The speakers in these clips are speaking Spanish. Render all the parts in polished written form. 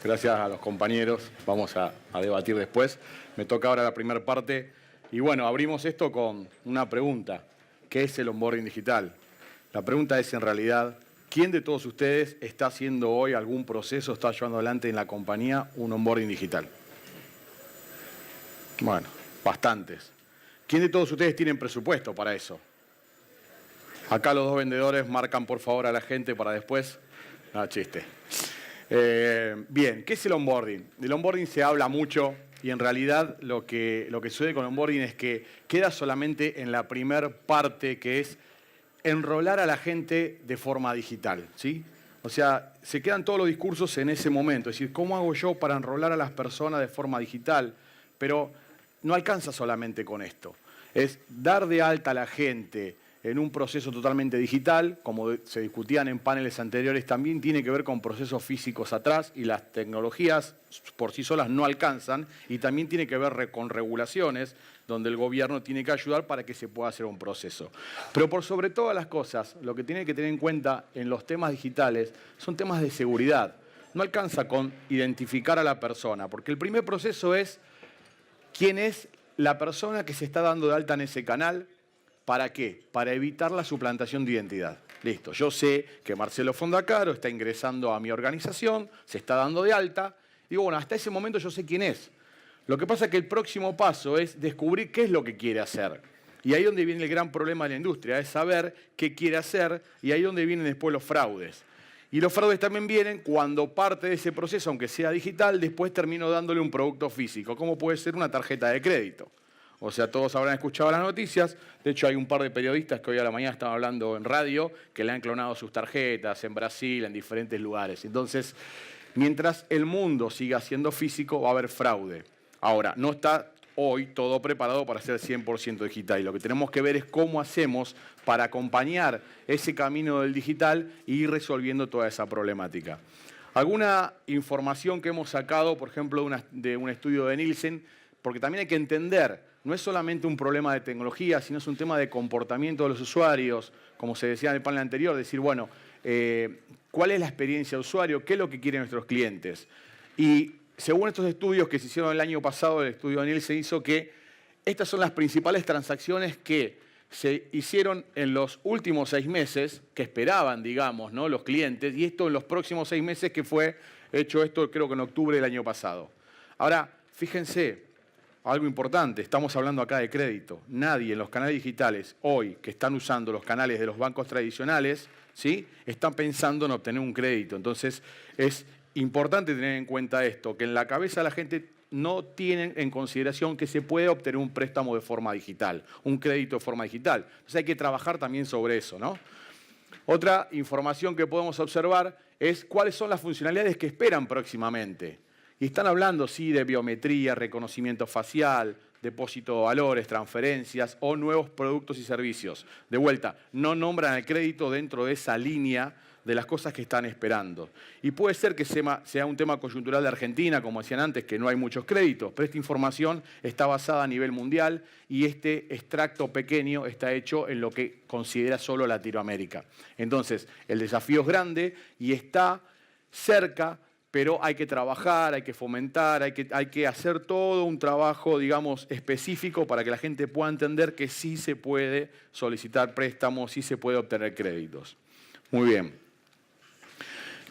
Gracias a los compañeros. Vamos a debatir después. Me toca ahora la primera parte. Y bueno, abrimos esto con una pregunta. ¿Qué es el onboarding digital? La pregunta es, en realidad, ¿quién de todos ustedes está haciendo hoy algún proceso, está llevando adelante en la compañía un onboarding digital? Bueno, bastantes. ¿Quién de todos ustedes tienen presupuesto para eso? Acá los dos vendedores marcan por favor a la gente para después. No, chiste. Bien, ¿qué es el onboarding? Del onboarding se habla mucho y en realidad lo que sucede con el onboarding es que queda solamente en la primer parte, que es enrolar a la gente de forma digital, ¿sí? O sea, se quedan todos los discursos en ese momento. Es decir, ¿cómo hago yo para enrolar a las personas de forma digital? Pero no alcanza solamente con esto. Es dar de alta a la gente en un proceso totalmente digital, como se discutían en paneles anteriores, también tiene que ver con procesos físicos atrás y las tecnologías por sí solas no alcanzan, y también tiene que ver con regulaciones donde el gobierno tiene que ayudar para que se pueda hacer un proceso. Pero por sobre todas las cosas, lo que tiene que tener en cuenta en los temas digitales son temas de seguridad. No alcanza con identificar a la persona, porque el primer proceso es quién es la persona que se está dando de alta en ese canal. ¿Para qué? Para evitar la suplantación de identidad. Listo, yo sé que Marcelo Fondacaro está ingresando a mi organización, se está dando de alta. Digo, bueno, hasta ese momento yo sé quién es. Lo que pasa es que el próximo paso es descubrir qué es lo que quiere hacer. Y ahí es donde viene el gran problema de la industria, es saber qué quiere hacer, y ahí es donde vienen después los fraudes. Y los fraudes también vienen cuando parte de ese proceso, aunque sea digital, después termino dándole un producto físico, como puede ser una tarjeta de crédito. O sea, todos habrán escuchado las noticias. De hecho, hay un par de periodistas que hoy a la mañana estaban hablando en radio que le han clonado sus tarjetas en Brasil, en diferentes lugares. Entonces, mientras el mundo siga siendo físico, va a haber fraude. Ahora, no está hoy todo preparado para ser 100% digital. Y lo que tenemos que ver es cómo hacemos para acompañar ese camino del digital e ir resolviendo toda esa problemática. Alguna información que hemos sacado, por ejemplo, de un estudio de Nielsen, porque también hay que entender, no es solamente un problema de tecnología, sino es un tema de comportamiento de los usuarios, como se decía en el panel anterior, decir, bueno, ¿cuál es la experiencia de usuario? ¿Qué es lo que quieren nuestros clientes? Y según estos estudios que se hicieron el año pasado, el estudio de Nielsen hizo que estas son las principales transacciones que se hicieron en los últimos 6 meses, que esperaban, digamos, ¿no?, los clientes, y esto en los próximos 6 meses, que fue hecho esto creo que en octubre del año pasado. Ahora, fíjense, algo importante, estamos hablando acá de crédito. Nadie en los canales digitales hoy que están usando los canales de los bancos tradicionales, ¿sí?, están pensando en obtener un crédito. Entonces es importante tener en cuenta esto, que en la cabeza la gente no tiene en consideración que se puede obtener un préstamo de forma digital, un crédito de forma digital. Entonces hay que trabajar también sobre eso, ¿no? Otra información que podemos observar es cuáles son las funcionalidades que esperan próximamente. Y están hablando, sí, de biometría, reconocimiento facial, depósito de valores, transferencias o nuevos productos y servicios. De vuelta, no nombran el crédito dentro de esa línea de las cosas que están esperando. Y puede ser que sea un tema coyuntural de Argentina, como decían antes, que no hay muchos créditos, pero esta información está basada a nivel mundial y este extracto pequeño está hecho en lo que considera solo Latinoamérica. Entonces, el desafío es grande y está cerca, pero hay que trabajar, hay que fomentar, hay que hacer todo un trabajo, digamos, específico para que la gente pueda entender que sí se puede solicitar préstamos, sí se puede obtener créditos. Muy bien.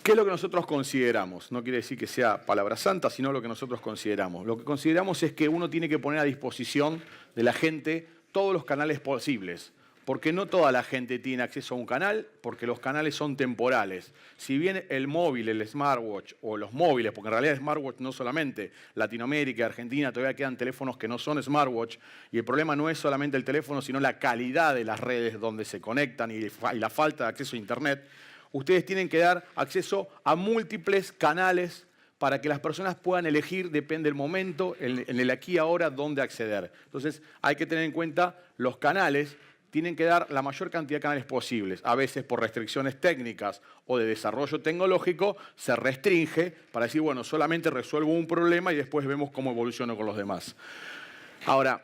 ¿Qué es lo que nosotros consideramos? No quiere decir que sea palabra santa, sino lo que nosotros consideramos. Lo que consideramos es que uno tiene que poner a disposición de la gente todos los canales posibles. Porque no toda la gente tiene acceso a un canal, porque los canales son temporales. Si bien el móvil, el smartwatch o los móviles, porque en realidad smartwatch no solamente, Latinoamérica, Argentina, todavía quedan teléfonos que no son smartwatch, y el problema no es solamente el teléfono, sino la calidad de las redes donde se conectan y la falta de acceso a Internet. Ustedes tienen que dar acceso a múltiples canales para que las personas puedan elegir, depende del momento, en el aquí y ahora, dónde acceder. Entonces hay que tener en cuenta los canales. Tienen que dar la mayor cantidad de canales posibles. A veces por restricciones técnicas o de desarrollo tecnológico se restringe para decir, bueno, solamente resuelvo un problema y después vemos cómo evoluciono con los demás. Ahora,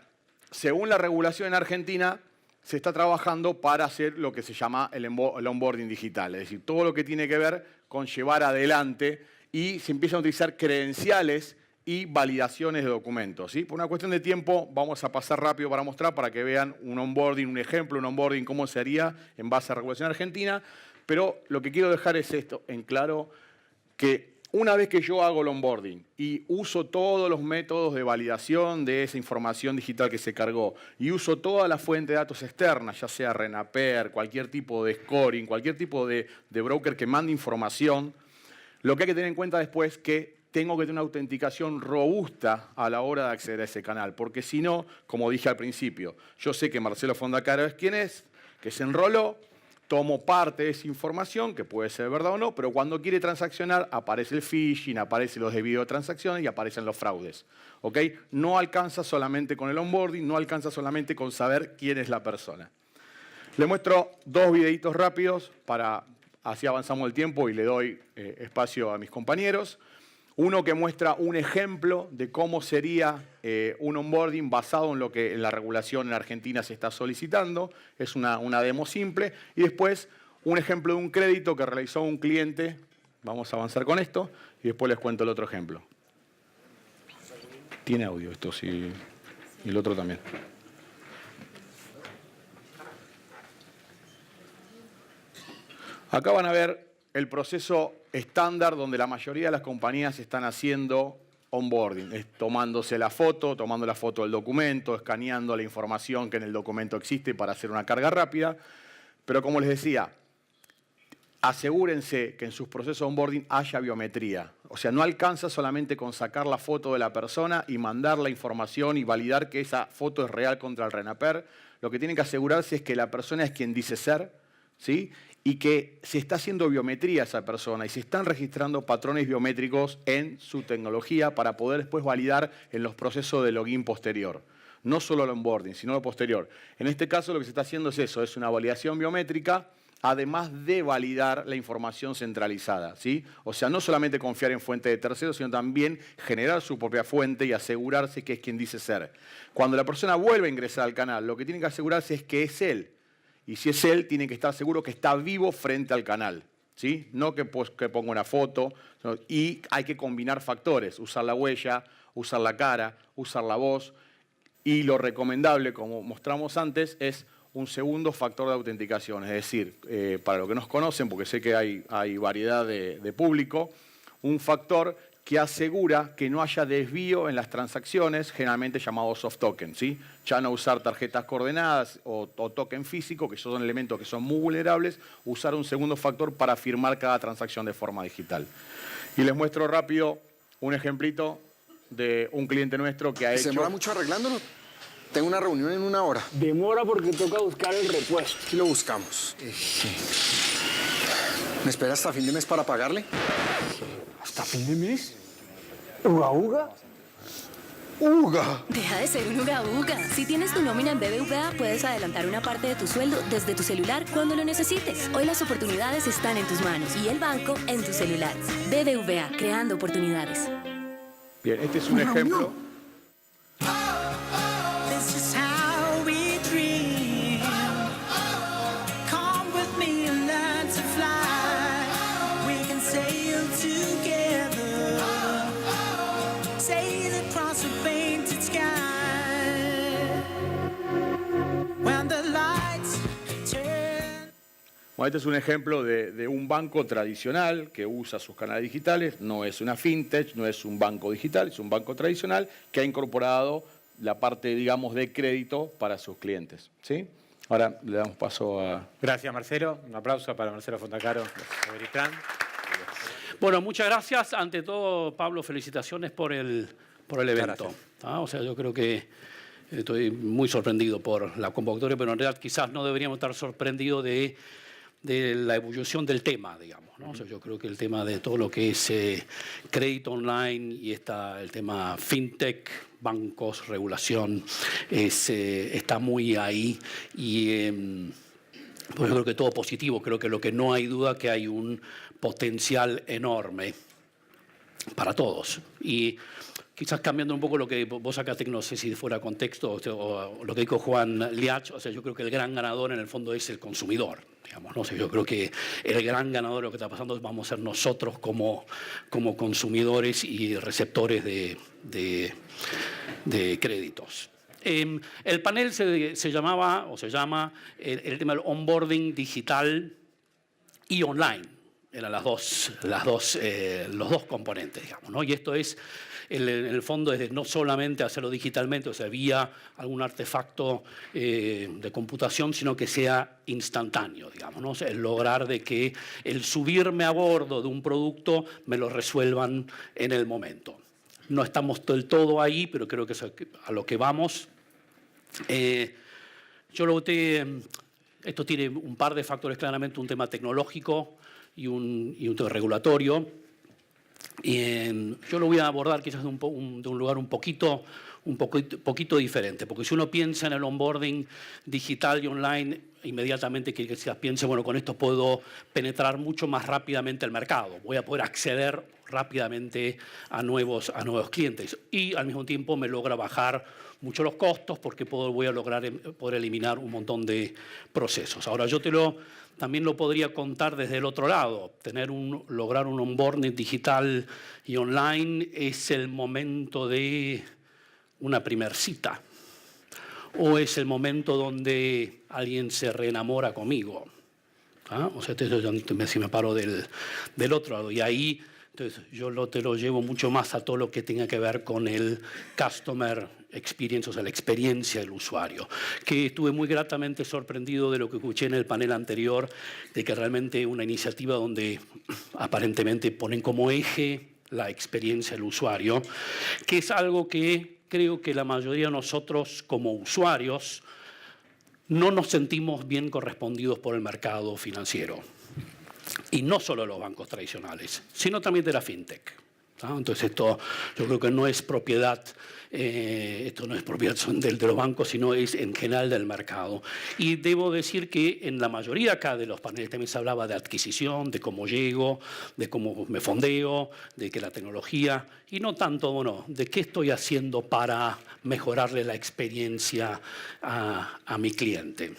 según la regulación en Argentina, se está trabajando para hacer lo que se llama el onboarding digital. Es decir, todo lo que tiene que ver con llevar adelante y se empiezan a utilizar credenciales y validaciones de documentos, ¿sí? Por una cuestión de tiempo vamos a pasar rápido para mostrar, para que vean un onboarding, un ejemplo, un onboarding, cómo se haría en base a regulación argentina, pero lo que quiero dejar es esto en claro, que una vez que yo hago el onboarding y uso todos los métodos de validación de esa información digital que se cargó y uso toda la fuente de datos externas, ya sea RENAPER, cualquier tipo de scoring, cualquier tipo de broker que mande información, lo que hay que tener en cuenta después es que tengo que tener una autenticación robusta a la hora de acceder a ese canal, porque si no, como dije al principio, yo sé que Marcelo Fondacaro es quien es, que se enroló, tomo parte de esa información, que puede ser verdad o no, pero cuando quiere transaccionar aparece el phishing, aparecen los desvíos de transacciones y aparecen los fraudes. ¿Ok? No alcanza solamente con el onboarding, no alcanza solamente con saber quién es la persona. Les muestro dos videitos rápidos para así avanzamos el tiempo y le doy espacio a mis compañeros. Uno que muestra un ejemplo de cómo sería un onboarding basado en lo que en la regulación en Argentina se está solicitando. Es una demo simple. Y después un ejemplo de un crédito que realizó un cliente. Vamos a avanzar con esto y después les cuento el otro ejemplo. Tiene audio esto, sí. Y el otro también. Acá van a ver el proceso estándar donde la mayoría de las compañías están haciendo onboarding, es tomándose la foto del documento, escaneando la información que en el documento existe para hacer una carga rápida. Pero como les decía, asegúrense que en sus procesos de onboarding haya biometría. O sea, no alcanza solamente con sacar la foto de la persona y mandar la información y validar que esa foto es real contra el RENAPER. Lo que tienen que asegurarse es que la persona es quien dice ser, ¿sí? Y que se está haciendo biometría a esa persona y se están registrando patrones biométricos en su tecnología para poder después validar en los procesos de login posterior. No solo el onboarding, sino lo posterior. En este caso lo que se está haciendo es eso, es una validación biométrica, además de validar la información centralizada, ¿sí? O sea, no solamente confiar en fuentes de terceros, sino también generar su propia fuente y asegurarse que es quien dice ser. Cuando la persona vuelve a ingresar al canal, lo que tiene que asegurarse es que es él. Y si es él, tiene que estar seguro que está vivo frente al canal, ¿sí? No que ponga una foto. Y hay que combinar factores, usar la huella, usar la cara, usar la voz. Y lo recomendable, como mostramos antes, es un segundo factor de autenticación. Es decir, para los que nos conocen, porque sé que hay variedad de público, un factor que asegura que no haya desvío en las transacciones, generalmente llamado soft token, ¿sí? Ya no usar tarjetas coordenadas o token físico, que son elementos que son muy vulnerables, usar un segundo factor para firmar cada transacción de forma digital. Y les muestro rápido un ejemplito de un cliente nuestro que ha hecho... ¿Se demora mucho arreglándolo? Tengo una reunión en 1 hora. Demora porque toca buscar el repuesto. Aquí lo buscamos. ¿Me espera hasta fin de mes para pagarle? ¿Hasta fin de mes? ¿Uga uga? ¡Uga! Deja de ser un uga uga. Si tienes tu nómina en BBVA, puedes adelantar una parte de tu sueldo desde tu celular cuando lo necesites. Hoy las oportunidades están en tus manos y el banco en tu celular. BBVA, creando oportunidades. Bien, este es un ejemplo. Bueno, este es un ejemplo de un banco tradicional que usa sus canales digitales. No es una fintech, no es un banco digital, es un banco tradicional que ha incorporado la parte, digamos, de crédito para sus clientes, ¿sí? Ahora le damos paso a... Gracias, Marcelo. Un aplauso para Marcelo Fondacaro. Bueno, muchas gracias. Ante todo, Pablo, felicitaciones por el evento. O sea, yo creo que estoy muy sorprendido por la convocatoria, pero en realidad quizás no deberíamos estar sorprendidos de la evolución del tema, digamos, ¿no? O sea, yo creo que el tema de todo lo que es crédito online y el tema fintech, bancos, regulación, está muy ahí y pues yo creo que todo positivo. Creo que lo que no hay duda que hay un potencial enorme para todos. Y quizás cambiando un poco lo que vos sacaste, no sé si fuera contexto, o lo que dijo Juan Liach, o sea, yo creo que el gran ganador en el fondo es el consumidor, digamos, ¿no? O sea, yo creo que el gran ganador de lo que está pasando vamos a ser nosotros como consumidores y receptores de créditos. El panel se llama el tema del onboarding digital y online. Eran los dos componentes, digamos, ¿no? Y esto es, en el fondo, es de no solamente hacerlo digitalmente, o sea, vía algún artefacto de computación, sino que sea instantáneo, digamos, ¿no? O sea, el lograr de que el subirme a bordo de un producto me lo resuelvan en el momento. No estamos del todo ahí, pero creo que es a lo que vamos. Yo lo voté, esto tiene un par de factores, claramente un tema tecnológico y un tema regulatorio. Yo lo voy a abordar quizás de un lugar un poquito diferente, porque si uno piensa en el onboarding digital y online, inmediatamente quizás piense, bueno, con esto puedo penetrar mucho más rápidamente el mercado, voy a poder acceder rápidamente a nuevos clientes y al mismo tiempo me logra bajar mucho los costos porque voy a lograr poder eliminar un montón de procesos. Ahora, yo también lo podría contar desde el otro lado. Lograr un onboarding digital y online es el momento de una primer cita o es el momento donde alguien se reenamora conmigo. ¿Ah? O sea, si me paro del otro lado. Y ahí entonces, yo te lo llevo mucho más a todo lo que tenga que ver con el customer experience, o sea, la experiencia del usuario. Que estuve muy gratamente sorprendido de lo que escuché en el panel anterior, de que realmente una iniciativa donde aparentemente ponen como eje la experiencia del usuario, que es algo que creo que la mayoría de nosotros como usuarios no nos sentimos bien correspondidos por el mercado financiero. Y no solo los bancos tradicionales, sino también de la fintech. ¿No? Entonces esto yo creo que no es propiedad, de los bancos, sino es en general del mercado. Y debo decir que en la mayoría acá de los paneles también se hablaba de adquisición, de cómo llego, de cómo me fondeo, de que la tecnología, y no tanto, bueno, de qué estoy haciendo para mejorarle la experiencia a mi cliente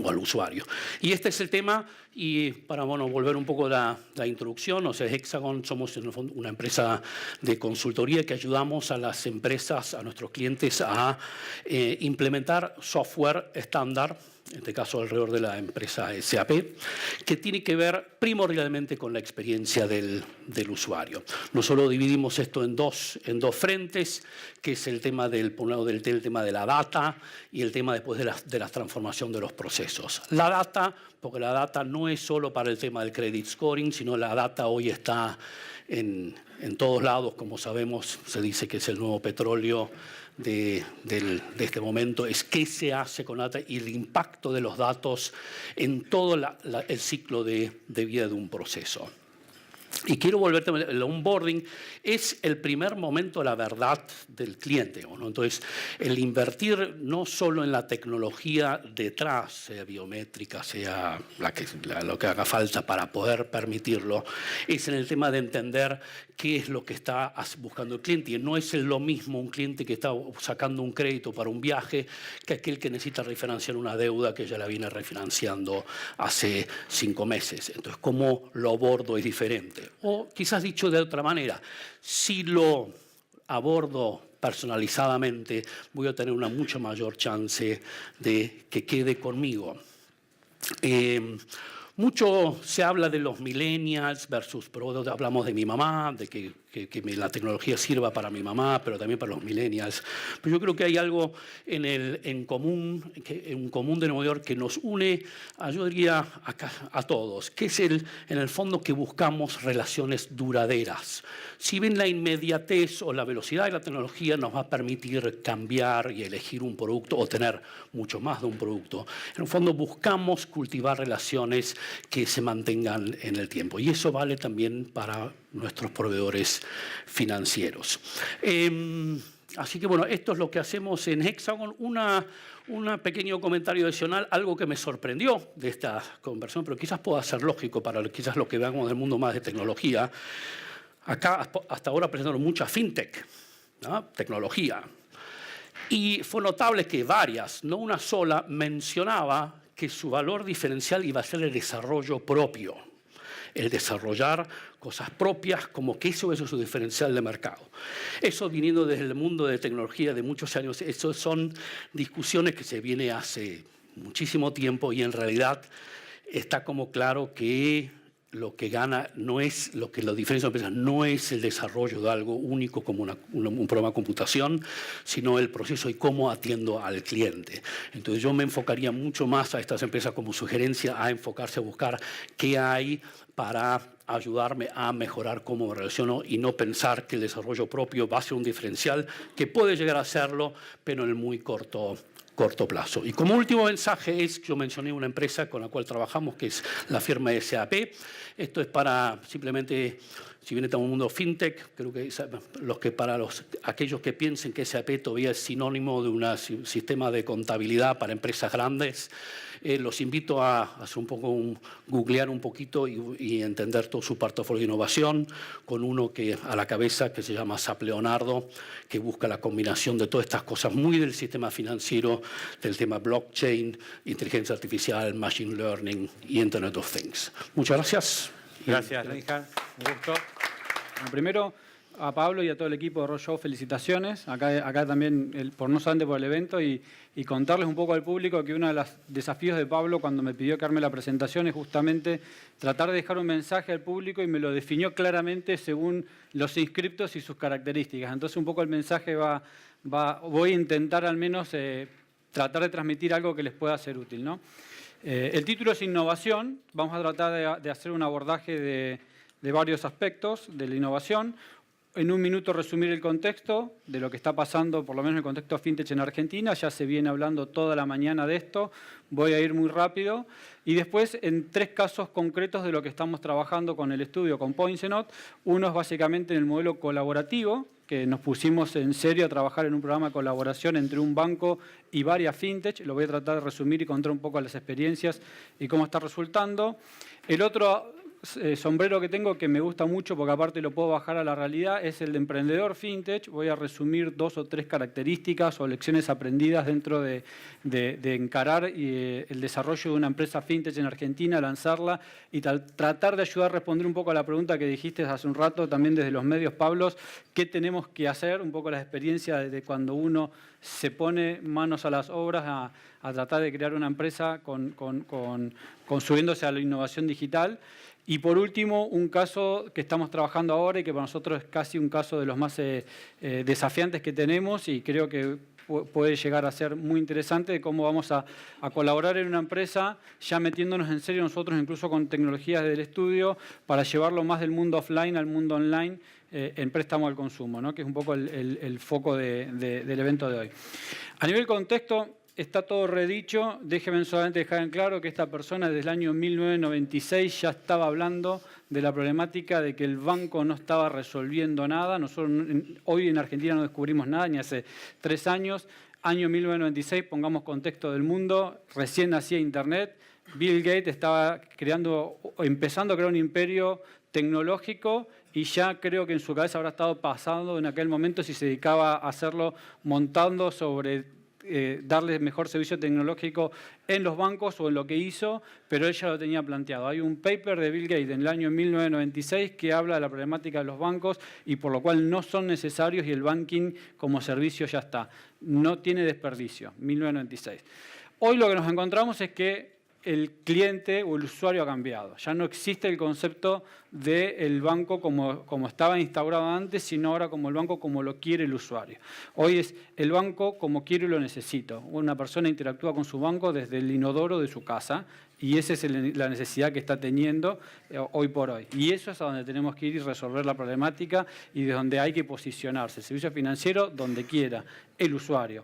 o al usuario. Y este es el tema, y para volver un poco a la introducción, o sea, Hexagon somos en el fondo una empresa de consultoría que ayudamos a las empresas, a nuestros clientes, a implementar software estándar, en este caso alrededor de la empresa SAP, que tiene que ver primordialmente con la experiencia del usuario. No solo dividimos esto en dos frentes, que es el tema por un lado el tema de la data y el tema después de la transformación de los procesos. La data, porque la data no es solo para el tema del credit scoring, sino la data hoy está en todos lados, como sabemos, se dice que es el nuevo petróleo de este momento, es qué se hace con data y el impacto de los datos en todo el ciclo de vida de un proceso. Y quiero volverte, el onboarding es el primer momento de la verdad del cliente, ¿no? Entonces, el invertir no solo en la tecnología detrás, sea biométrica, sea lo que haga falta para poder permitirlo, es en el tema de entender qué es lo que está buscando el cliente. Y no es lo mismo un cliente que está sacando un crédito para un viaje que aquel que necesita refinanciar una deuda que ya la viene refinanciando hace 5 meses. Entonces, cómo lo abordo es diferente. O quizás dicho de otra manera, si lo abordo personalizadamente, voy a tener una mucho mayor chance de que quede conmigo. Mucho se habla de los millennials versus, pero hablamos de mi mamá, de que la tecnología sirva para mi mamá, pero también para los millennials. Pero yo creo que hay algo en común de Nueva York que nos une, yo diría, a todos, que es en el fondo que buscamos relaciones duraderas. Si bien la inmediatez o la velocidad de la tecnología nos va a permitir cambiar y elegir un producto o tener mucho más de un producto, en el fondo buscamos cultivar relaciones que se mantengan en el tiempo. Y eso vale también para nuestros proveedores financieros. Así que bueno, esto es lo que hacemos en Hexagon. Un pequeño comentario adicional, algo que me sorprendió de esta conversación, pero quizás pueda ser lógico para quizás lo que veamos del mundo más de tecnología. Acá hasta ahora presentaron mucha fintech, ¿no? Tecnología. Y fue notable que varias, no una sola, mencionaba que su valor diferencial iba a ser el desarrollo propio. El desarrollar cosas propias, como que eso es su diferencial de mercado. Eso viniendo desde el mundo de tecnología de muchos años, eso son discusiones que se viene hace muchísimo tiempo y en realidad está como claro que lo que gana no es, lo que lo diferencia de empresas no es el desarrollo de algo único como un programa de computación, sino el proceso y cómo atiendo al cliente. Entonces yo me enfocaría mucho más a estas empresas como sugerencia a enfocarse a buscar qué hay para ayudarme a mejorar cómo me relaciono y no pensar que el desarrollo propio va a ser un diferencial, que puede llegar a serlo, pero en el muy corto plazo. Y como último mensaje yo mencioné una empresa con la cual trabajamos, que es la firma SAP. Esto es para simplemente, si bien está en un mundo fintech, creo que aquellos que piensen que SAP todavía es sinónimo de un sistema de contabilidad para empresas grandes, los invito a hacer googlear un poquito y entender todo su portafolio de innovación, con uno que a la cabeza que se llama SAP Leonardo, que busca la combinación de todas estas cosas muy del sistema financiero, del tema blockchain, inteligencia artificial, machine learning y Internet of Things. Muchas gracias. Gracias, Reinhard. Un gusto. Bueno, primero, a Pablo y a todo el equipo de Roadshow, felicitaciones. Acá también, no solamente por el evento, y contarles un poco al público que uno de los desafíos de Pablo cuando me pidió que arme la presentación es justamente tratar de dejar un mensaje al público y me lo definió claramente según los inscriptos y sus características. Entonces, un poco el mensaje voy a intentar al menos tratar de transmitir algo que les pueda ser útil, ¿no? El título es Innovación. Vamos a tratar de hacer un abordaje de varios aspectos de la innovación. En un minuto resumir el contexto de lo que está pasando, por lo menos en el contexto fintech en Argentina. Ya se viene hablando toda la mañana de esto. Voy a ir muy rápido. Y después en 3 casos concretos de lo que estamos trabajando con el estudio, con Poinsenot. Uno es básicamente en el modelo colaborativo, que nos pusimos en serio a trabajar en un programa de colaboración entre un banco y varias fintech. Lo voy a tratar de resumir y contar un poco las experiencias y cómo está resultando. El otro sombrero que tengo, que me gusta mucho porque aparte lo puedo bajar a la realidad, es el de emprendedor fintech. Voy a resumir 2 o 3 características o lecciones aprendidas dentro de encarar el desarrollo de una empresa fintech en Argentina, lanzarla y tratar de ayudar a responder un poco a la pregunta que dijiste hace un rato también desde los medios, Pablo, qué tenemos que hacer, un poco la experiencia de cuando uno se pone manos a las obras a tratar de crear una empresa subiéndose a la innovación digital. Y por último, un caso que estamos trabajando ahora y que para nosotros es casi un caso de los más desafiantes que tenemos y creo que puede llegar a ser muy interesante de cómo vamos a colaborar en una empresa, ya metiéndonos en serio nosotros incluso con tecnologías del estudio para llevarlo más del mundo offline al mundo online en préstamo al consumo, ¿no? Que es un poco el foco del evento de hoy. A nivel contexto, está todo redicho. Déjenme solamente dejar en claro que esta persona desde el año 1996 ya estaba hablando de la problemática de que el banco no estaba resolviendo nada. Nosotros hoy en Argentina no descubrimos nada, ni hace 3 años. Año 1996, pongamos contexto del mundo, recién nacía Internet. Bill Gates estaba empezando a crear un imperio tecnológico y ya creo que en su cabeza habrá estado pasando en aquel momento si se dedicaba a hacerlo montando sobre darle mejor servicio tecnológico en los bancos o en lo que hizo, pero él ya lo tenía planteado. Hay un paper de Bill Gates en el año 1996 que habla de la problemática de los bancos y por lo cual no son necesarios y el banking como servicio ya está. No tiene desperdicio, 1996. Hoy lo que nos encontramos es que el cliente o el usuario ha cambiado. Ya no existe el concepto del banco como estaba instaurado antes, sino ahora como el banco como lo quiere el usuario. Hoy es el banco como quiero y lo necesito. Una persona interactúa con su banco desde el inodoro de su casa y esa es la necesidad que está teniendo hoy por hoy. Y eso es a donde tenemos que ir y resolver la problemática y de donde hay que posicionarse. El servicio financiero donde quiera, el usuario.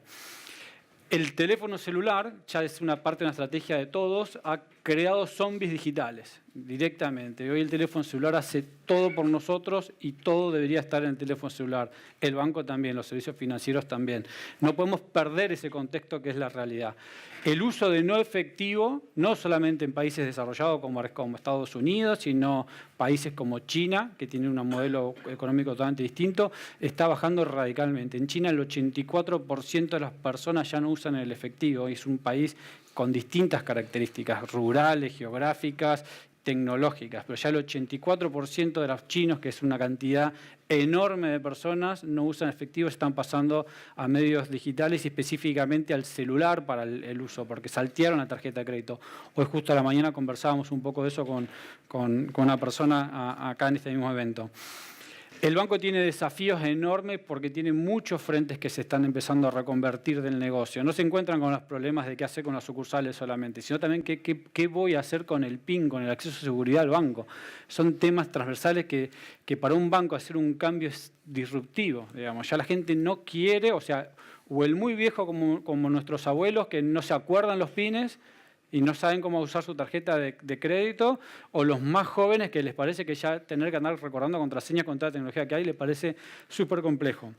El teléfono celular, ya es una parte de una estrategia de todos, ha creado zombies digitales directamente. Hoy el teléfono celular hace todo por nosotros y todo debería estar en el teléfono celular. El banco también, los servicios financieros también. No podemos perder ese contexto que es la realidad. El uso de no efectivo, no solamente en países desarrollados como Estados Unidos, sino países como China, que tienen un modelo económico totalmente distinto, está bajando radicalmente. En China el 84% de las personas ya no usan el efectivo. Es un país con distintas características rurales, geográficas, tecnológicas, pero ya el 84% de los chinos, que es una cantidad enorme de personas, no usan efectivo, están pasando a medios digitales y específicamente al celular para el uso, porque saltearon la tarjeta de crédito. Hoy justo a la mañana conversábamos un poco de eso con una persona acá en este mismo evento. El banco tiene desafíos enormes porque tiene muchos frentes que se están empezando a reconvertir del negocio. No se encuentran con los problemas de qué hacer con las sucursales solamente, sino también qué voy a hacer con el PIN, con el acceso a seguridad al banco. Son temas transversales que para un banco hacer un cambio es disruptivo. Digamos. Ya la gente no quiere, o el muy viejo como nuestros abuelos que no se acuerdan los PINs, y no saben cómo usar su tarjeta de crédito, o los más jóvenes que les parece que ya tener que andar recordando contraseñas con toda la tecnología que hay les parece súper complejo.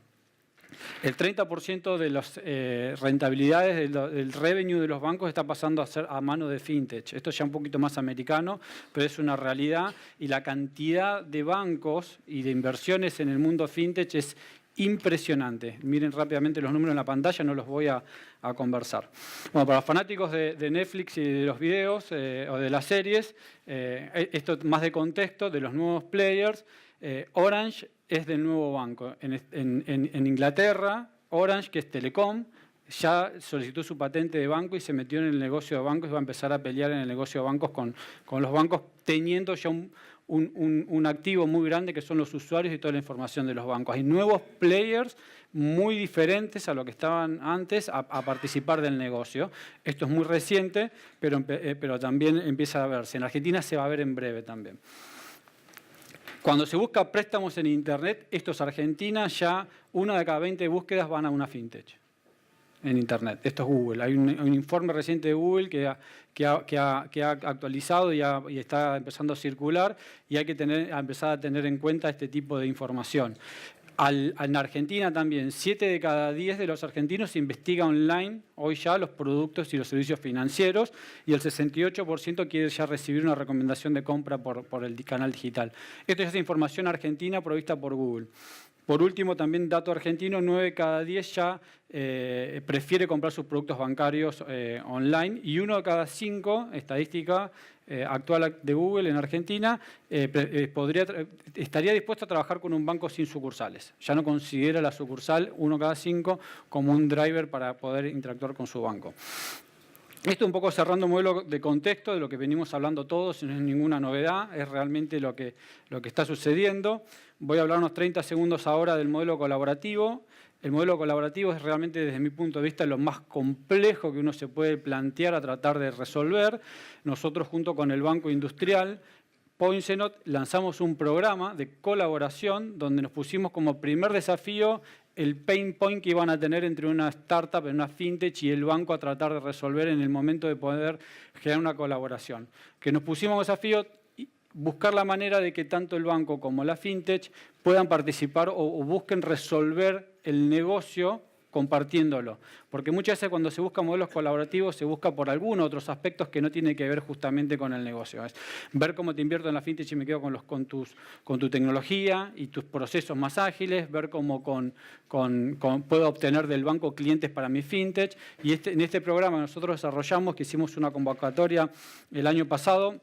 El 30% de las rentabilidades del revenue de los bancos está pasando a ser a mano de fintech. Esto ya un poquito más americano, pero es una realidad, y la cantidad de bancos y de inversiones en el mundo fintech es impresionante. Miren rápidamente los números en la pantalla, no los voy a conversar. Bueno, para los fanáticos de Netflix y de los videos o de las series, esto más de contexto de los nuevos players. Orange es del nuevo banco. En Inglaterra, Orange, que es Telecom, ya solicitó su patente de banco y se metió en el negocio de bancos y va a empezar a pelear en el negocio de bancos con los bancos, teniendo ya un activo muy grande que son los usuarios y toda la información de los bancos. Hay nuevos players muy diferentes a lo que estaban antes a participar del negocio. Esto es muy reciente, pero también empieza a verse. En Argentina se va a ver en breve también. Cuando se busca préstamos en Internet, esto es Argentina, ya 1 de cada 20 búsquedas van a una fintech en Internet. Esto es Google. Hay un informe reciente de Google que ha actualizado y está empezando a circular, y hay que empezar a tener en cuenta este tipo de información. En Argentina también, 7 de cada 10 de los argentinos investiga online hoy ya los productos y los servicios financieros, y el 68% quiere ya recibir una recomendación de compra por el canal digital. Esto es información argentina provista por Google. Por último, también dato argentino, 9 de cada 10 ya prefiere comprar sus productos bancarios online, y 1 de cada 5, estadística actual de Google en Argentina, estaría dispuesto a trabajar con un banco sin sucursales. Ya no considera la sucursal, 1 de cada 5, como un driver para poder interactuar con su banco. Esto un poco cerrando un modelo de contexto de lo que venimos hablando todos, no es ninguna novedad, es realmente lo que está sucediendo. Voy a hablar unos 30 segundos ahora del modelo colaborativo. El modelo colaborativo es realmente, desde mi punto de vista, lo más complejo que uno se puede plantear a tratar de resolver. Nosotros, junto con el Banco Industrial, Poinsenot, lanzamos un programa de colaboración donde nos pusimos como primer desafío el pain point que iban a tener entre una startup, una fintech y el banco a tratar de resolver en el momento de poder generar una colaboración. Que nos pusimos desafío buscar la manera de que tanto el banco como la fintech puedan participar o busquen resolver el negocio compartiéndolo. Porque muchas veces cuando se busca modelos colaborativos se busca por algunos otros aspectos que no tienen que ver justamente con el negocio. Es ver cómo te invierto en la fintech y me quedo con tu tecnología y tus procesos más ágiles, ver cómo puedo obtener del banco clientes para mi fintech. Y en este programa nosotros desarrollamos, que hicimos una convocatoria el año pasado.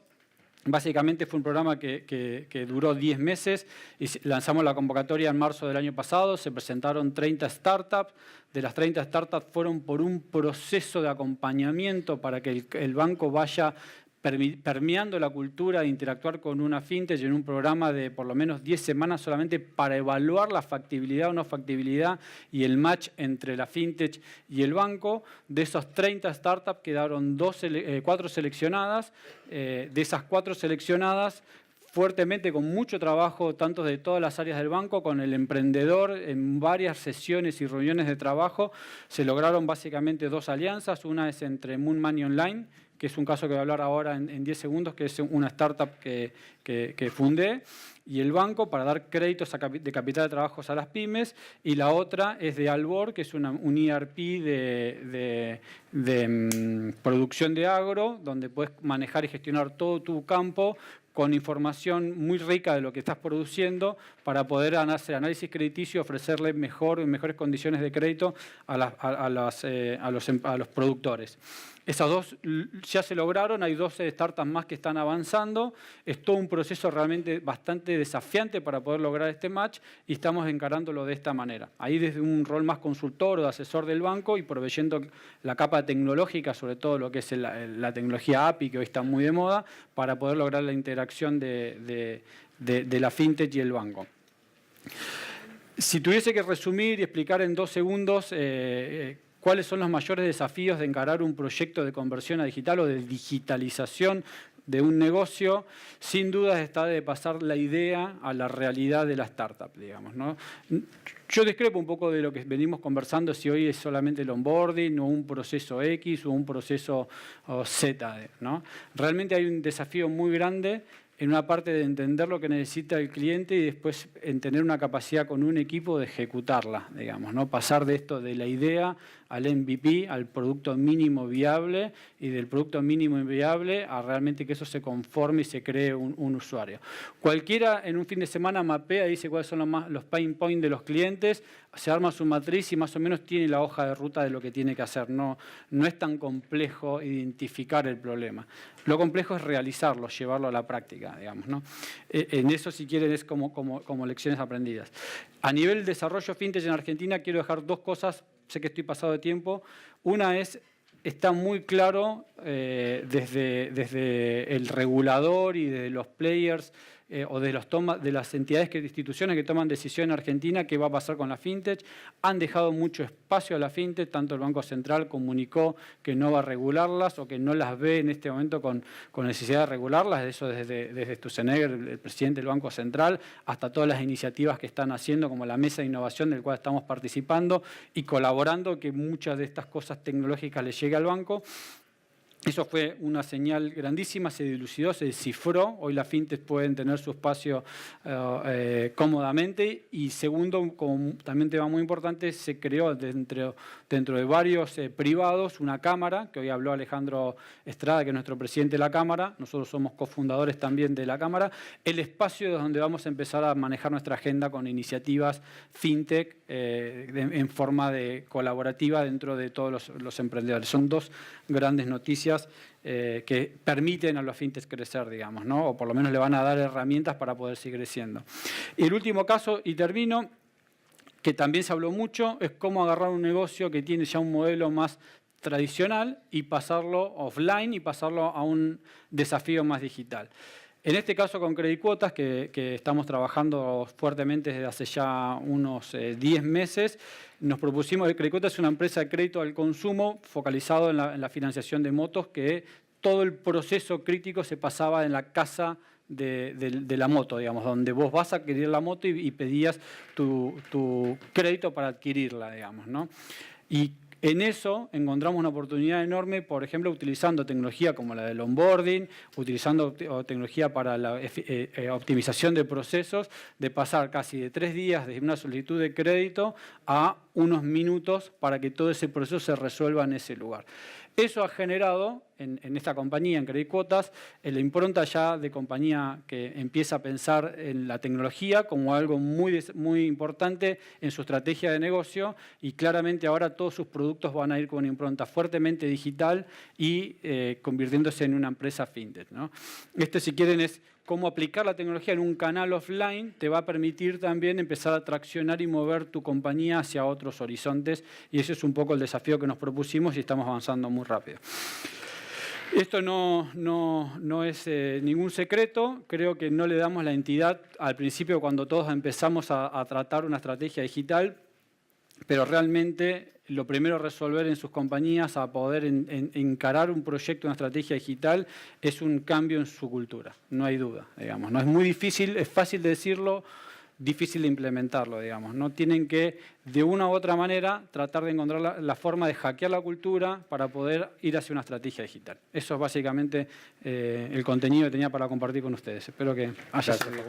Básicamente fue un programa que duró 10 meses y lanzamos la convocatoria en marzo del año pasado. Se presentaron 30 startups. De las 30 startups fueron por un proceso de acompañamiento para que el banco vaya permeando la cultura de interactuar con una fintech en un programa de por lo menos 10 semanas solamente para evaluar la factibilidad o no factibilidad y el match entre la fintech y el banco. De esos 30 startups quedaron 4 seleccionadas. De esas 4 seleccionadas, fuertemente, con mucho trabajo, tanto de todas las áreas del banco, con el emprendedor, en varias sesiones y reuniones de trabajo, se lograron básicamente 2 alianzas. Una es entre Moon Money Online, que es un caso que voy a hablar ahora en 10 segundos, que es una startup que fundé, y el banco para dar créditos de capital de trabajos a las pymes, y la otra es de Albor, que es un ERP de producción de agro, donde puedes manejar y gestionar todo tu campo con información muy rica de lo que estás produciendo para poder hacer análisis crediticio y ofrecerle mejores condiciones de crédito a los productores. Esas dos ya se lograron, hay 12 startups más que están avanzando. Es todo un proceso realmente bastante desafiante para poder lograr este match y estamos encarándolo de esta manera. Ahí desde un rol más consultor o de asesor del banco y proveyendo la capa tecnológica, sobre todo lo que es la tecnología API, que hoy está muy de moda, para poder lograr la interacción de la fintech y el banco. Si tuviese que resumir y explicar en 2 segundos ¿cuáles son los mayores desafíos de encarar un proyecto de conversión a digital o de digitalización de un negocio? Sin duda está de pasar la idea a la realidad de la startup, digamos, ¿no? Yo discrepo un poco de lo que venimos conversando, si hoy es solamente el onboarding o un proceso X o un proceso Z, ¿no? Realmente hay un desafío muy grande en una parte de entender lo que necesita el cliente y después en tener una capacidad con un equipo de ejecutarla, digamos, ¿no? Pasar de esto, de la idea al MVP, al producto mínimo viable, y del producto mínimo viable a realmente que eso se conforme y se cree un usuario. Cualquiera en un fin de semana mapea y dice cuáles son los pain points de los clientes, se arma su matriz y más o menos tiene la hoja de ruta de lo que tiene que hacer. No es tan complejo identificar el problema. Lo complejo es realizarlo, llevarlo a la práctica, digamos, ¿no? En eso, si quieren, es como lecciones aprendidas. A nivel desarrollo fintech en Argentina, quiero dejar 2 cosas. Sé que estoy pasado de tiempo. Una es, está muy claro desde el regulador y de los players o de las entidades, instituciones que toman decisión en Argentina, qué va a pasar con la fintech. Han dejado mucho espacio a la fintech, tanto el Banco Central comunicó que no va a regularlas o que no las ve en este momento con necesidad de regularlas, eso desde Sturzenegger, el presidente del Banco Central, hasta todas las iniciativas que están haciendo, como la mesa de innovación del cual estamos participando y colaborando, que muchas de estas cosas tecnológicas les llegue al banco. Eso fue una señal grandísima, se dilucidó, se descifró. Hoy las fintech pueden tener su espacio cómodamente. Y segundo, como también tema muy importante, se creó dentro de varios privados una cámara, que hoy habló Alejandro Estrada, que es nuestro presidente de la Cámara. Nosotros somos cofundadores también de la Cámara. El espacio donde vamos a empezar a manejar nuestra agenda con iniciativas fintech en forma colaborativa dentro de todos los emprendedores. Son 2 grandes noticias que permiten a los fintechs crecer, digamos, ¿no? O por lo menos le van a dar herramientas para poder seguir creciendo. Y el último caso, y termino, que también se habló mucho, es cómo agarrar un negocio que tiene ya un modelo más tradicional y pasarlo offline y pasarlo a un desafío más digital. En este caso con Credicuotas, que estamos trabajando fuertemente desde hace ya unos 10 meses, nos propusimos, Credicuotas es una empresa de crédito al consumo focalizado en la financiación de motos, que todo el proceso crítico se pasaba en la casa de la moto, digamos, donde vos vas a adquirir la moto y pedías tu crédito para adquirirla, digamos, ¿no? Y en eso encontramos una oportunidad enorme, por ejemplo, utilizando tecnología como la del onboarding, utilizando tecnología para la optimización de procesos, de pasar casi de 3 días desde una solicitud de crédito a unos minutos para que todo ese proceso se resuelva en ese lugar. Eso ha generado en esta compañía, en Credicuotas, la impronta ya de compañía que empieza a pensar en la tecnología como algo muy importante en su estrategia de negocio, y claramente ahora todos sus productos van a ir con una impronta fuertemente digital y convirtiéndose en una empresa fintech, ¿no? Esto, si quieren, es cómo aplicar la tecnología en un canal offline te va a permitir también empezar a traccionar y mover tu compañía hacia otros horizontes, y ese es un poco el desafío que nos propusimos y estamos avanzando muy rápido. Esto no es ningún secreto. Creo que no le damos la entidad al principio cuando todos empezamos a tratar una estrategia digital, pero realmente lo primero a resolver en sus compañías, a poder encarar un proyecto, una estrategia digital, es un cambio en su cultura, no hay duda, digamos. No es muy difícil, es fácil de decirlo, difícil de implementarlo, digamos. No tienen que, de una u otra manera, tratar de encontrar la forma de hackear la cultura para poder ir hacia una estrategia digital. Eso es básicamente el contenido que tenía para compartir con ustedes. Espero que haya sido.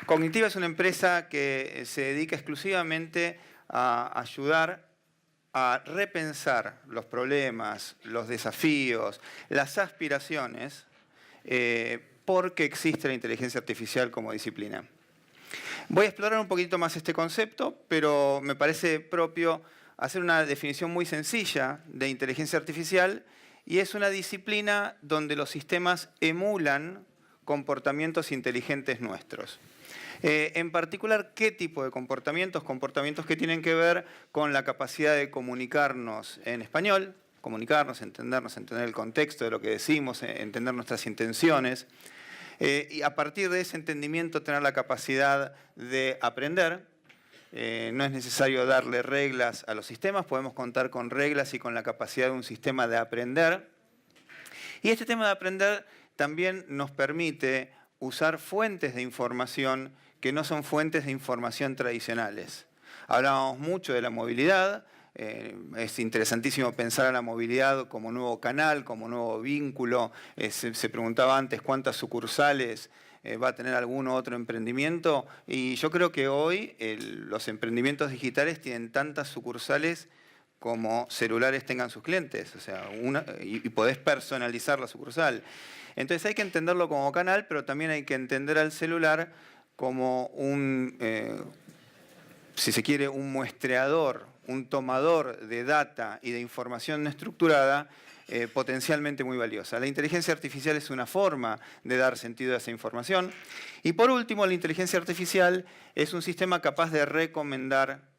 Cognitiva es una empresa que se dedica exclusivamente a ayudar a repensar los problemas, los desafíos, las aspiraciones, porque existe la inteligencia artificial como disciplina. Voy a explorar un poquito más este concepto, pero me parece propio hacer una definición muy sencilla de inteligencia artificial, y es una disciplina donde los sistemas emulan comportamientos inteligentes nuestros. En particular, ¿qué tipo de comportamientos? Comportamientos que tienen que ver con la capacidad de comunicarnos en español, comunicarnos, entendernos, entender el contexto de lo que decimos, entender nuestras intenciones, y a partir de ese entendimiento tener la capacidad de aprender. No es necesario darle reglas a los sistemas, podemos contar con reglas y con la capacidad de un sistema de aprender. Y este tema de aprender también nos permite usar fuentes de información que no son fuentes de información tradicionales. Hablábamos mucho de la movilidad. Es interesantísimo pensar a la movilidad como nuevo canal, como nuevo vínculo. Se preguntaba antes cuántas sucursales va a tener algún otro emprendimiento. Y yo creo que hoy los emprendimientos digitales tienen tantas sucursales como celulares tengan sus clientes. O sea, y podés personalizar la sucursal. Entonces hay que entenderlo como canal, pero también hay que entender al celular como si se quiere, un muestreador, un tomador de data y de información no estructurada potencialmente muy valiosa. La inteligencia artificial es una forma de dar sentido a esa información. Y por último, la inteligencia artificial es un sistema capaz de recomendar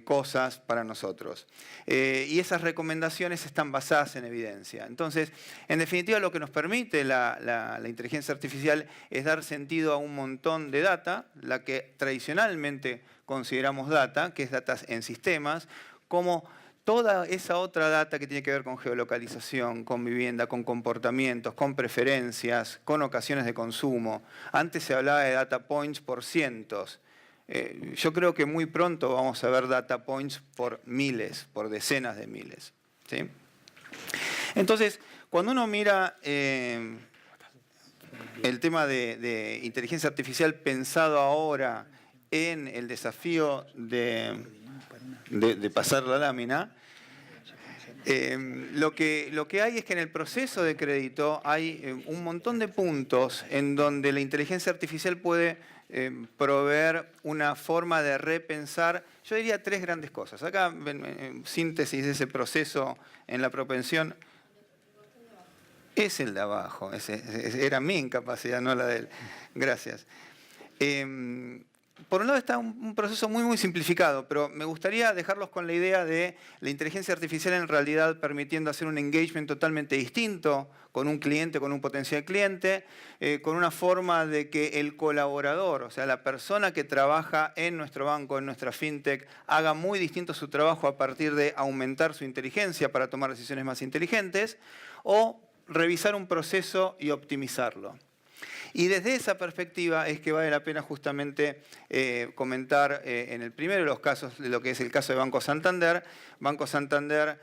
cosas para nosotros. Y esas recomendaciones están basadas en evidencia. Entonces, en definitiva, lo que nos permite la inteligencia artificial es dar sentido a un montón de data, la que tradicionalmente consideramos data, que es data en sistemas, como toda esa otra data que tiene que ver con geolocalización, con vivienda, con comportamientos, con preferencias, con ocasiones de consumo. Antes se hablaba de data points por cientos. Yo creo que muy pronto vamos a ver data points por miles, por decenas de miles. ¿Sí? Entonces, cuando uno mira el tema de inteligencia artificial pensado ahora en el desafío de pasar la lámina, lo que hay es que en el proceso de crédito hay un montón de puntos en donde la inteligencia artificial puede proveer una forma de repensar, yo diría 3 grandes cosas. Acá, en síntesis de ese proceso en la propensión, es el de abajo, era mi incapacidad, no la de él. Gracias. Por un lado está un proceso muy, muy simplificado, pero me gustaría dejarlos con la idea de la inteligencia artificial en realidad permitiendo hacer un engagement totalmente distinto con un cliente, con un potencial cliente, con una forma de que el colaborador, o sea, la persona que trabaja en nuestro banco, en nuestra fintech, haga muy distinto su trabajo a partir de aumentar su inteligencia para tomar decisiones más inteligentes, o revisar un proceso y optimizarlo. Y desde esa perspectiva es que vale la pena justamente comentar en el primero de los casos, de lo que es el caso de Banco Santander. Banco Santander,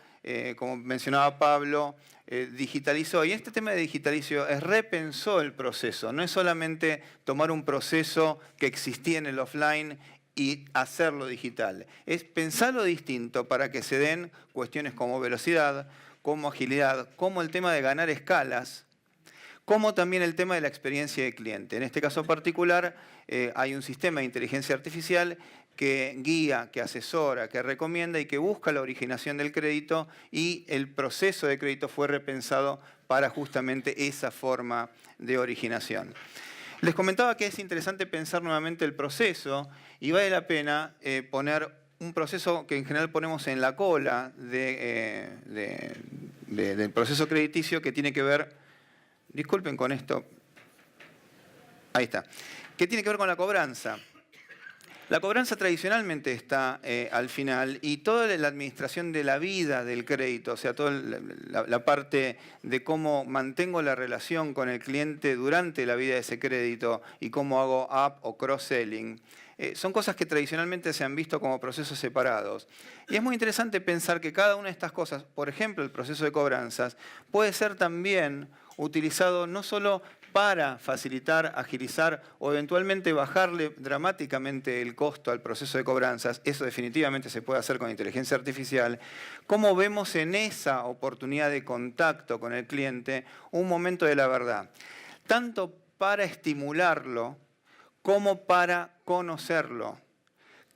como mencionaba Pablo, digitalizó. Y este tema de digitalización repensó el proceso. No es solamente tomar un proceso que existía en el offline y hacerlo digital. Es pensarlo distinto para que se den cuestiones como velocidad, como agilidad, como el tema de ganar escalas, como también el tema de la experiencia de cliente. En este caso particular hay un sistema de inteligencia artificial que guía, que asesora, que recomienda y que busca la originación del crédito, y el proceso de crédito fue repensado para justamente esa forma de originación. Les comentaba que es interesante pensar nuevamente el proceso y vale la pena poner un proceso que en general ponemos en la cola del proceso crediticio, que tiene que ver, disculpen con esto, ahí está, que tiene que ver con la cobranza. La cobranza tradicionalmente está al final y toda la administración de la vida del crédito, o sea, toda la parte de cómo mantengo la relación con el cliente durante la vida de ese crédito y cómo hago up o cross-selling, son cosas que tradicionalmente se han visto como procesos separados. Y es muy interesante pensar que cada una de estas cosas, por ejemplo, el proceso de cobranzas, puede ser también utilizado no solo para facilitar, agilizar o eventualmente bajarle dramáticamente el costo al proceso de cobranzas, eso definitivamente se puede hacer con inteligencia artificial, como vemos en esa oportunidad de contacto con el cliente un momento de la verdad, tanto para estimularlo como para conocerlo.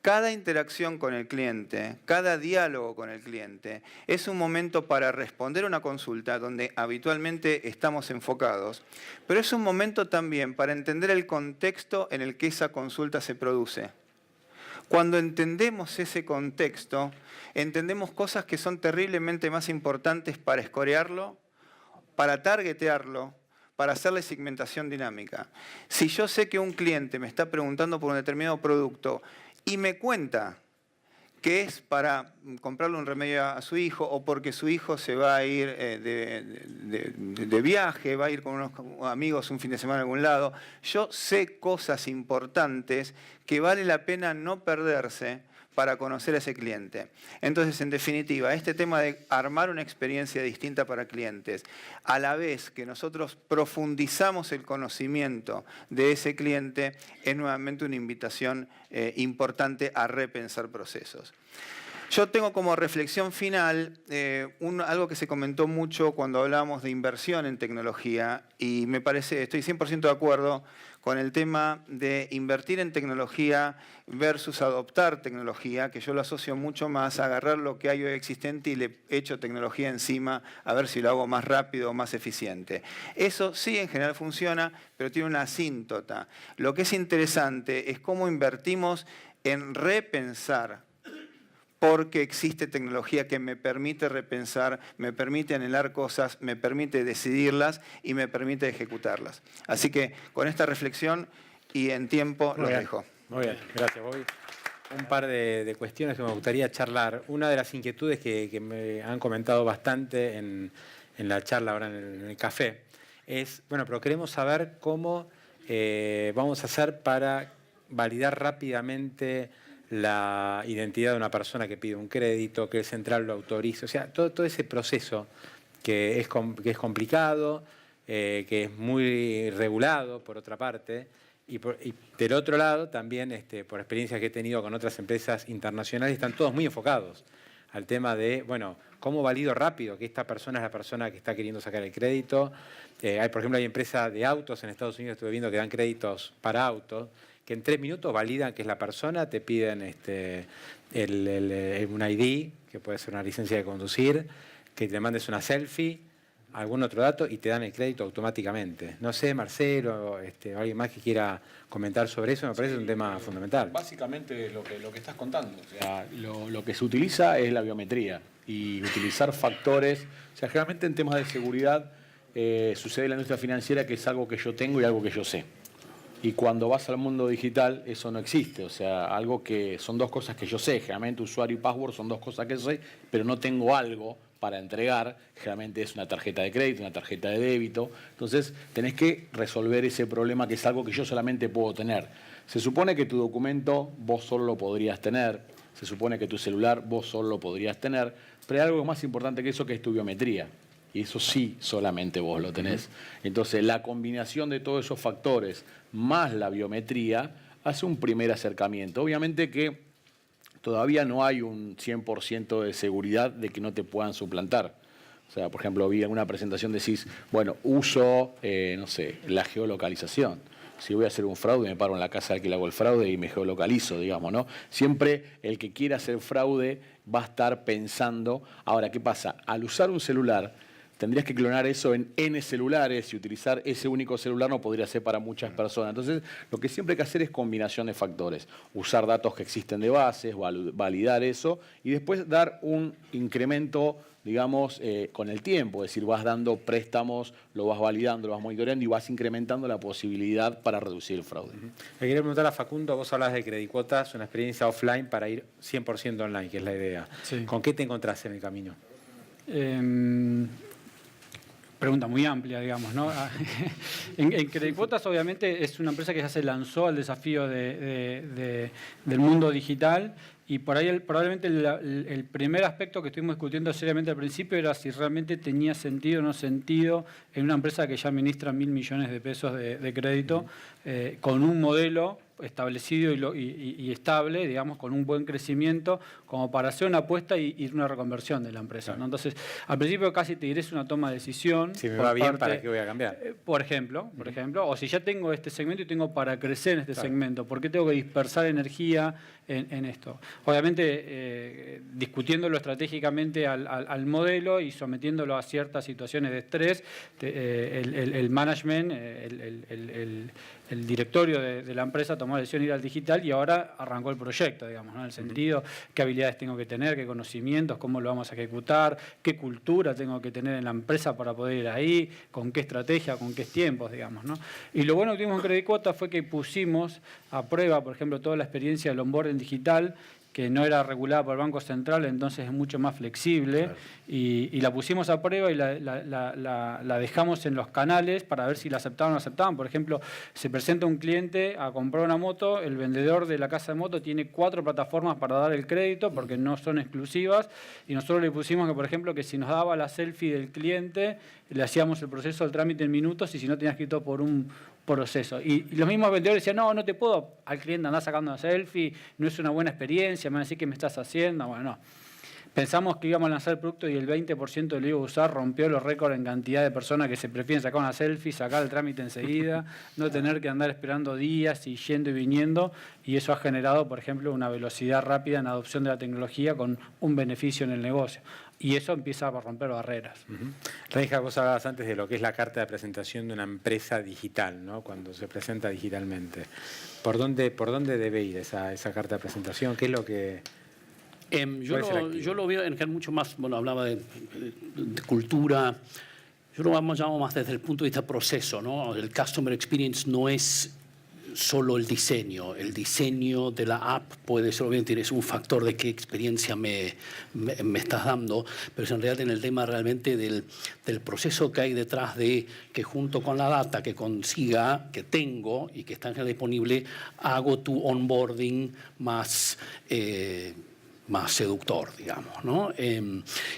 Cada interacción con el cliente, cada diálogo con el cliente, es un momento para responder una consulta donde habitualmente estamos enfocados, pero es un momento también para entender el contexto en el que esa consulta se produce. Cuando entendemos ese contexto, entendemos cosas que son terriblemente más importantes para escorearlo, para targetearlo, para hacerle segmentación dinámica. Si yo sé que un cliente me está preguntando por un determinado producto y me cuenta que es para comprarle un remedio a su hijo o porque su hijo se va a ir de viaje, va a ir con unos amigos un fin de semana a algún lado, yo sé cosas importantes que vale la pena no perderse para conocer a ese cliente. Entonces, en definitiva, este tema de armar una experiencia distinta para clientes, a la vez que nosotros profundizamos el conocimiento de ese cliente, es nuevamente una invitación importante a repensar procesos. Yo tengo como reflexión final algo que se comentó mucho cuando hablábamos de inversión en tecnología y me parece, estoy 100% de acuerdo con el tema de invertir en tecnología versus adoptar tecnología, que yo lo asocio mucho más a agarrar lo que hay hoy existente y le echo tecnología encima a ver si lo hago más rápido o más eficiente. Eso sí en general funciona, pero tiene una asíntota. Lo que es interesante es cómo invertimos en repensar, porque existe tecnología que me permite repensar, me permite anhelar cosas, me permite decidirlas y me permite ejecutarlas. Así que con esta reflexión y en tiempo los dejo. Muy bien, gracias, Bobby. Un par de cuestiones que me gustaría charlar. Una de las inquietudes que me han comentado bastante en la charla ahora en el café es, bueno, pero queremos saber cómo vamos a hacer para validar rápidamente la identidad de una persona que pide un crédito, que el central lo autorice, o sea, todo ese proceso que es complicado, que es muy regulado, por otra parte, y del otro lado también, por experiencias que he tenido con otras empresas internacionales, están todos muy enfocados al tema de, bueno, ¿cómo valido rápido que esta persona es la persona que está queriendo sacar el crédito? Por ejemplo, hay empresas de autos en Estados Unidos, estuve viendo que dan créditos para autos, que en 3 minutos validan que es la persona, te piden un ID, que puede ser una licencia de conducir, que te mandes una selfie, algún otro dato y te dan el crédito automáticamente. No sé, Marcelo, o alguien más que quiera comentar sobre eso, me parece un tema fundamental. Básicamente lo que estás contando, o sea, lo que se utiliza es la biometría y utilizar factores, o sea, generalmente en temas de seguridad sucede en la industria financiera que es algo que yo tengo y algo que yo sé. Y cuando vas al mundo digital, eso no existe. O sea, algo que son dos cosas que yo sé. Generalmente usuario y password son dos cosas que sé, pero no tengo algo para entregar. Generalmente es una tarjeta de crédito, una tarjeta de débito. Entonces, tenés que resolver ese problema que es algo que yo solamente puedo tener. Se supone que tu documento vos solo lo podrías tener. Se supone que tu celular vos solo lo podrías tener. Pero hay algo más importante que eso, que es tu biometría. Y eso sí solamente vos lo tenés. Entonces, la combinación de todos esos factores más la biometría hace un primer acercamiento. Obviamente que todavía no hay un 100% de seguridad de que no te puedan suplantar. O sea, por ejemplo, vi en una presentación decís, bueno, uso, no sé, la geolocalización. Si voy a hacer un fraude, me paro en la casa al que le hago el fraude y me geolocalizo, digamos, ¿no? Siempre el que quiera hacer fraude va a estar pensando. Ahora, ¿qué pasa? Al usar un celular, tendrías que clonar eso en N celulares y utilizar ese único celular no podría ser para muchas personas. Entonces, lo que siempre hay que hacer es combinación de factores. Usar datos que existen de bases, validar eso y después dar un incremento digamos, con el tiempo. Es decir, vas dando préstamos, lo vas validando, lo vas monitoreando y vas incrementando la posibilidad para reducir el fraude. Le quería preguntar a Facundo, vos hablabas de Credicuotas, una experiencia offline para ir 100% online, que es la idea. Sí. ¿Con qué te encontraste en el camino? Pregunta muy amplia, digamos, ¿no? En Credicuotas, obviamente, es una empresa que ya se lanzó al desafío del mundo digital y por ahí probablemente el primer aspecto que estuvimos discutiendo seriamente al principio era si realmente tenía sentido o no sentido en una empresa que ya administra 1.000 millones de pesos de crédito con un modelo establecido y estable, digamos, con un buen crecimiento, como para hacer una apuesta y una reconversión de la empresa, ¿no? Entonces, al principio casi te diré es una toma de decisión. Si me va bien, ¿para qué voy a cambiar? Por ejemplo, o si ya tengo este segmento y tengo para crecer en este segmento, ¿por qué tengo que dispersar energía en esto? Obviamente, discutiéndolo estratégicamente al modelo y sometiéndolo a ciertas situaciones de estrés, el management, el directorio de la empresa tomó la decisión de ir al digital y ahora arrancó el proyecto, digamos, ¿no? En el sentido, qué habilidades tengo que tener, qué conocimientos, cómo lo vamos a ejecutar, qué cultura tengo que tener en la empresa para poder ir ahí, con qué estrategia, con qué tiempos, digamos, ¿no? Y lo bueno que tuvimos en Credicuotas fue que pusimos a prueba, por ejemplo, toda la experiencia del onboarding digital, que no era regulada por el Banco Central, entonces es mucho más flexible, claro. y la pusimos a prueba y la dejamos en los canales para ver si la aceptaban o no aceptaban. Por ejemplo, se presenta un cliente a comprar una moto, el vendedor de la casa de moto tiene 4 plataformas para dar el crédito porque no son exclusivas, y nosotros le pusimos que, por ejemplo, que si nos daba la selfie del cliente, le hacíamos el proceso del trámite en minutos y si no tenía escrito por un proceso. Y los mismos vendedores decían, no te puedo al cliente andar sacando una selfie, no es una buena experiencia, me van a decir que me estás haciendo. Bueno, no. Pensamos que íbamos a lanzar el producto y el 20% lo iba a usar, rompió los récords en cantidad de personas que se prefieren sacar una selfie, sacar el trámite enseguida, no tener que andar esperando días y yendo y viniendo, y eso ha generado, por ejemplo, una velocidad rápida en la adopción de la tecnología con un beneficio en el negocio. Y eso empieza a romper barreras. Reija, vos hablabas antes de lo que es la carta de presentación de una empresa digital, ¿no? Cuando se presenta digitalmente. ¿Por dónde debe ir esa carta de presentación? ¿Qué es lo que...? Yo lo veo en general mucho más, bueno, hablaba de cultura, yo lo llamo más desde el punto de vista proceso, ¿no? El customer experience no es solo el diseño de la app puede ser, obviamente, es un factor de qué experiencia me estás dando, pero es en realidad en el tema realmente del proceso que hay detrás de que junto con la data que consiga, que tengo y que está disponible, hago tu onboarding más seductor, digamos, ¿no?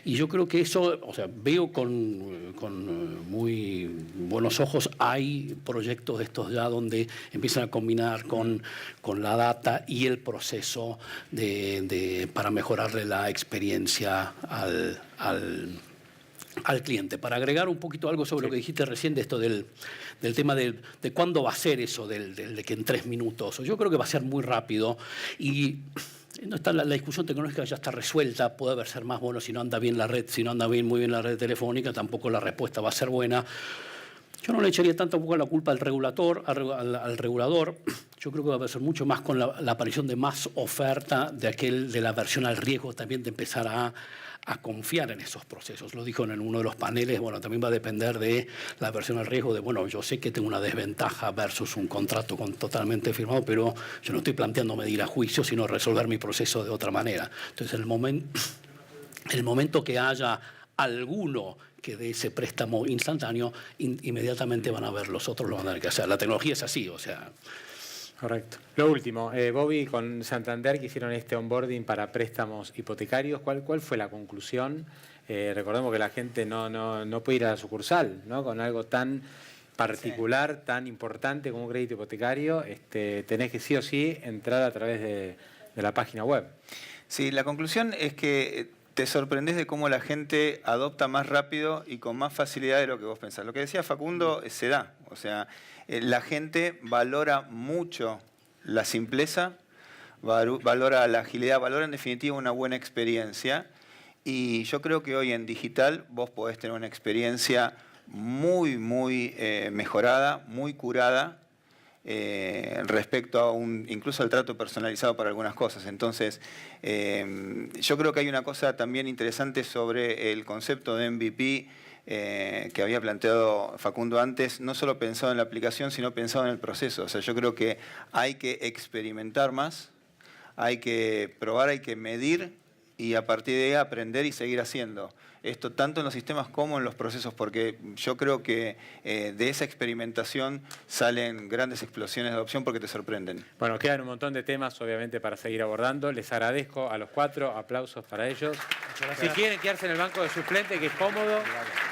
Y yo creo que eso, o sea, veo con muy buenos ojos, hay proyectos de estos ya donde empiezan a combinar con la data y el proceso para mejorarle la experiencia al cliente. Para agregar un poquito algo sobre lo que dijiste recién de esto del tema de cuándo va a ser eso, de que en 3 minutos. Yo creo que va a ser muy rápido y no está la discusión tecnológica ya está resuelta, puede ser más bueno si no anda bien la red, si no anda muy bien la red telefónica, tampoco la respuesta va a ser buena. Yo no le echaría tanto poco la culpa al regulador. Yo creo que va a ser mucho más con la aparición de más oferta de la versión al riesgo, también de empezar a confiar en esos procesos. Lo dijo en uno de los paneles, bueno, también va a depender de la versión al riesgo de, bueno, yo sé que tengo una desventaja versus un contrato totalmente firmado, pero yo no estoy planteando medir a juicio, sino resolver mi proceso de otra manera. Entonces, el momento que haya alguno que dé ese préstamo instantáneo, inmediatamente van a ver los otros, lo van a tener que hacer. La tecnología es así, o sea... Correcto. Lo último, Bobby, con Santander que hicieron este onboarding para préstamos hipotecarios, ¿cuál fue la conclusión? Recordemos que la gente no puede ir a la sucursal, ¿no? Con algo tan particular, tan importante como un crédito hipotecario, tenés que sí o sí entrar a través de la página web. Sí, la conclusión es que te sorprendés de cómo la gente adopta más rápido y con más facilidad de lo que vos pensás. Lo que decía Facundo se da, o sea, la gente valora mucho la simpleza, valora la agilidad, valora en definitiva una buena experiencia, y yo creo que hoy en digital vos podés tener una experiencia muy mejorada, muy curada, respecto a incluso al trato personalizado para algunas cosas. Entonces, yo creo que hay una cosa también interesante sobre el concepto de MVP que había planteado Facundo antes, no solo pensado en la aplicación, sino pensado en el proceso. O sea, yo creo que hay que experimentar más, hay que probar, hay que medir y a partir de ahí aprender y seguir haciendo. Esto tanto en los sistemas como en los procesos, porque yo creo que de esa experimentación salen grandes explosiones de adopción porque te sorprenden. Bueno, quedan un montón de temas, obviamente, para seguir abordando. Les agradezco a los 4, aplausos para ellos. Si quieren quedarse en el banco de suplente, que es cómodo,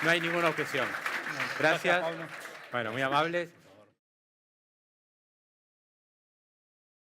no hay ninguna objeción. Gracias. Bueno, muy amables.